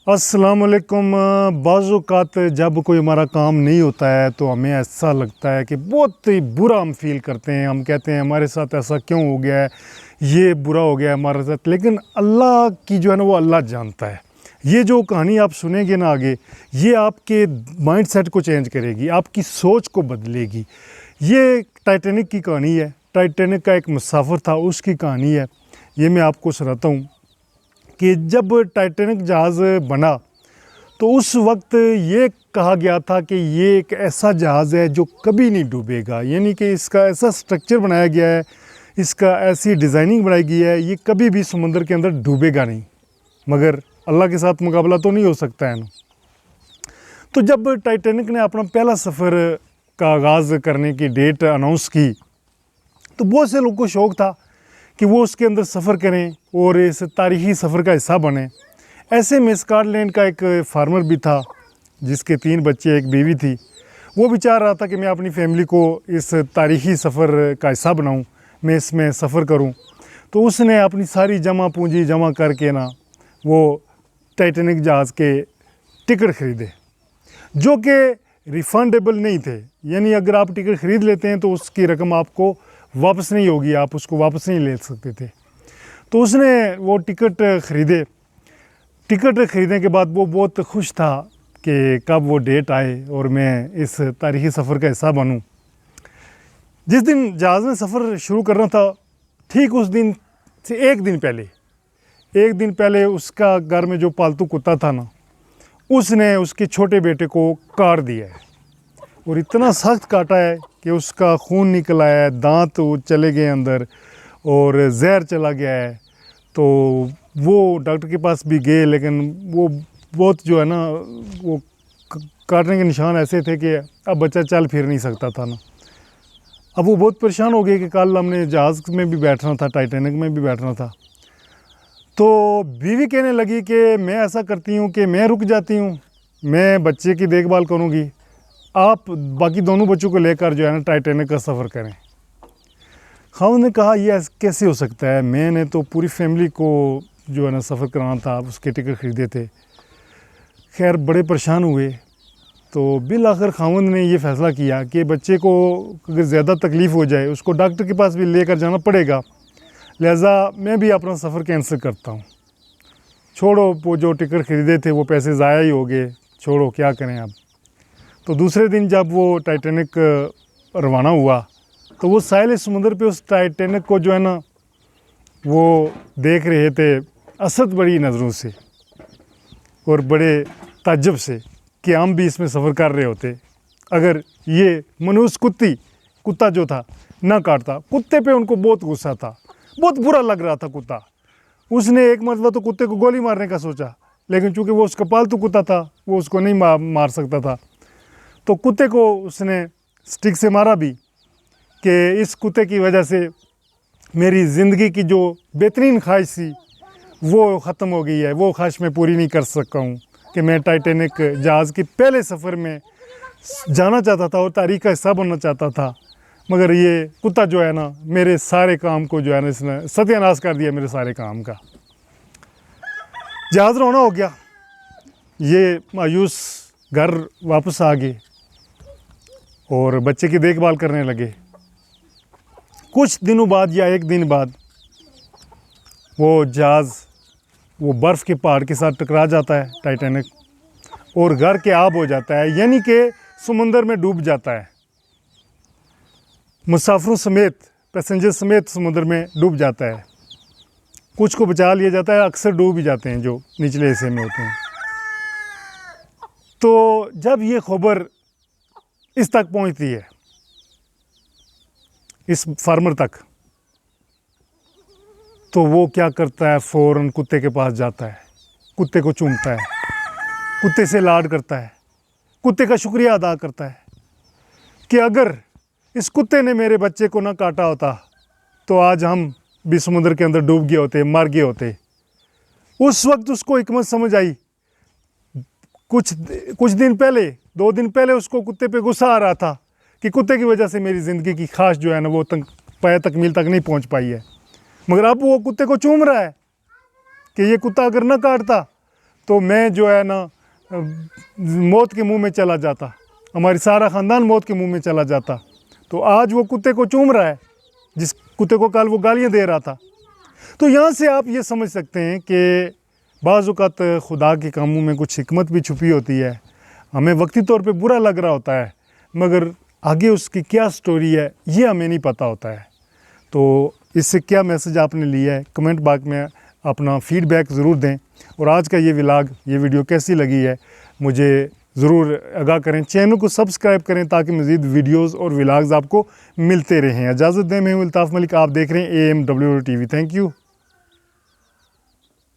अस्सलाम वालेकुम। बाज़ औक़ात जब कोई हमारा काम नहीं होता है तो हमें ऐसा लगता है कि बहुत ही बुरा हम फ़ील करते हैं। हम कहते हैं हमारे साथ ऐसा क्यों हो गया है, ये बुरा हो गया है हमारे साथ। लेकिन अल्लाह की जो है ना वो अल्लाह जानता है। ये जो कहानी आप सुनेंगे ना आगे, ये आपके माइंडसेट को चेंज करेगी, आपकी सोच को बदलेगी। ये टाइटैनिक की कहानी है। टाइटैनिक का एक मुसाफिर था, उसकी कहानी है। ये मैं आपको सुनाता हूँ कि जब टाइटैनिक जहाज़ बना तो उस वक्त ये कहा गया था कि ये एक ऐसा जहाज़ है जो कभी नहीं डूबेगा, यानी कि इसका ऐसा स्ट्रक्चर बनाया गया है, इसका ऐसी डिज़ाइनिंग बनाई गई है, ये कभी भी समुद्र के अंदर डूबेगा नहीं। मगर अल्लाह के साथ मुकाबला तो नहीं हो सकता है ना। तो जब टाइटैनिक ने अपना पहला सफ़र का आगाज़ करने की डेट अनाउंस की तो बहुत से लोगों को शौक़ था कि वो उसके अंदर सफ़र करें और इस तारीख़ी सफ़र का हिस्सा बने। ऐसे में स्कॉटलैंड का एक फार्मर भी था जिसके 3 बच्चे, एक बीवी थी। वो भी चाह रहा था कि मैं अपनी फैमिली को इस तारीख़ी सफ़र का हिस्सा बनाऊं, मैं इसमें सफ़र करूं। तो उसने अपनी सारी जमा पूंजी जमा करके ना वो टाइटैनिक जहाज़ के टिकट ख़रीदे, जो कि रिफ़ंडेबल नहीं थे। यानी अगर आप टिकट ख़रीद लेते हैं तो उसकी रकम आपको वापस नहीं होगी, आप उसको वापस नहीं ले सकते थे। तो उसने वो टिकट ख़रीदे। टिकट ख़रीदने के बाद वो बहुत खुश था कि कब वो डेट आए और मैं इस तारीख़ी सफ़र का हिस्सा बनूं। जिस दिन जहाज़ में सफ़र शुरू करना था, ठीक उस दिन से एक दिन पहले उसका घर में जो पालतू कुत्ता था ना, उसने उसके छोटे बेटे को काट दिया है। और इतना सख्त काटा है कि उसका खून निकल आया है, दांत चले गए अंदर और जहर चला गया है। तो वो डॉक्टर के पास भी गए, लेकिन वो बहुत जो है ना वो काटने के निशान ऐसे थे कि अब बच्चा चल फिर नहीं सकता था ना। अब वो बहुत परेशान हो गए कि कल हमने जहाज़ में भी बैठना था, टाइटैनिक में भी बैठना था। तो बीवी कहने लगी कि मैं ऐसा करती हूँ कि मैं रुक जाती हूँ, मैं बच्चे की देखभाल करूँगी, आप बाकी दोनों बच्चों को लेकर जो है ना टाइटैनिक का सफ़र करें। खामद ने कहा यह कैसे हो सकता है, मैंने तो पूरी फैमिली को जो है ना सफ़र कराना था, उसके टिकट ख़रीदे थे। खैर बड़े परेशान हुए। तो बिल आखिर खामद ने ये फ़ैसला किया कि बच्चे को अगर ज़्यादा तकलीफ़ हो जाए उसको डॉक्टर के पास भी लेकर जाना पड़ेगा, लिहाजा मैं भी अपना सफ़र कैंसिल करता हूँ। छोड़ो, वो जो टिकट ख़रीदे थे वो पैसे ज़ाया ही हो गए, छोड़ो क्या करें अब। तो दूसरे दिन जब वो टाइटैनिक रवाना हुआ तो वो साहिल समुद्र पे उस टाइटैनिक को जो है ना वो देख रहे थे असद बड़ी नज़रों से और बड़े ताज्जुब से कि हम भी इसमें सफ़र कर रहे होते अगर ये मनुष्य कुत्ता जो था ना काटता। कुत्ते पे उनको बहुत गुस्सा था, बहुत बुरा लग रहा था कुत्ता। उसने एक मरतबा तो कुत्ते को गोली मारने का सोचा, लेकिन चूँकि वो उसका पालतू कुत्ता था वो उसको नहीं मार सकता था। तो कुत्ते को उसने स्टिक से मारा भी कि इस कुत्ते की वजह से मेरी ज़िंदगी की जो बेहतरीन ख्वाहिश थी वो ख़त्म हो गई है, वो ख्वाहिश मैं पूरी नहीं कर सका हूँ कि मैं टाइटैनिक जहाज़ के पहले सफ़र में जाना चाहता था और तारीख़ का हिस्सा बनना चाहता था। मगर ये कुत्ता जो है ना मेरे सारे काम को जो है ना इसने सत्यानाश कर दिया, मेरे सारे काम का। जहाज़ रवाना हो गया, ये मायूस घर वापस आ गए और बच्चे की देखभाल करने लगे। कुछ दिनों बाद या एक दिन बाद वो जहाज़ वो बर्फ़ के पहाड़ के साथ टकरा जाता है टाइटैनिक, और घर के आब हो जाता है, यानी कि समुंदर में डूब जाता है। मुसाफिरों समेत, पैसेंजर समेत समुद्र में डूब जाता है। कुछ को बचा लिया जाता है, अक्सर डूब ही जाते हैं जो निचले हिस्से में होते हैं। तो जब ये खबर इस तक पहुंचती है, इस फार्मर तक, तो वो क्या करता है, फ़ौरन कुत्ते के पास जाता है, कुत्ते को चूमता है, कुत्ते से लाड करता है, कुत्ते का शुक्रिया अदा करता है कि अगर इस कुत्ते ने मेरे बच्चे को ना काटा होता तो आज हम भी समुद्र के अंदर डूब गए होते, मर गए होते। उस वक्त उसको हिकमत समझ आई। कुछ दिन पहले, 2 दिन पहले उसको कुत्ते पे गुस्सा आ रहा था कि कुत्ते की वजह से मेरी ज़िंदगी की ख्वाहिश जो है ना वो तकमील तक नहीं पहुंच पाई है। मगर अब वो कुत्ते को चूम रहा है कि ये कुत्ता अगर ना काटता तो मैं जो है ना मौत के मुंह में चला जाता, हमारी सारा ख़ानदान मौत के मुंह में चला जाता। तो आज वो कुत्ते को चूम रहा है जिस कुत्ते को कल वो गालियाँ दे रहा था। तो यहाँ से आप ये समझ सकते हैं कि बाज़ औक़ात खुदा के कामों में कुछ हिकमत भी छुपी होती है। हमें वक्ती तौर पे बुरा लग रहा होता है, मगर आगे उसकी क्या स्टोरी है ये हमें नहीं पता होता है। तो इससे क्या मैसेज आपने लिया है, कमेंट बॉक्स में अपना फ़ीडबैक ज़रूर दें। और आज का ये व्लॉग, ये वीडियो कैसी लगी है मुझे ज़रूर आगाह करें। चैनल को सब्सक्राइब करें ताकि मज़ीद वीडियोज़ और व्लॉग्स आपको मिलते रहें। इजाज़त दें, मैं हूं अल्ताफ़ मलिक, आप देख रहे हैं AMWR TV। Thank you.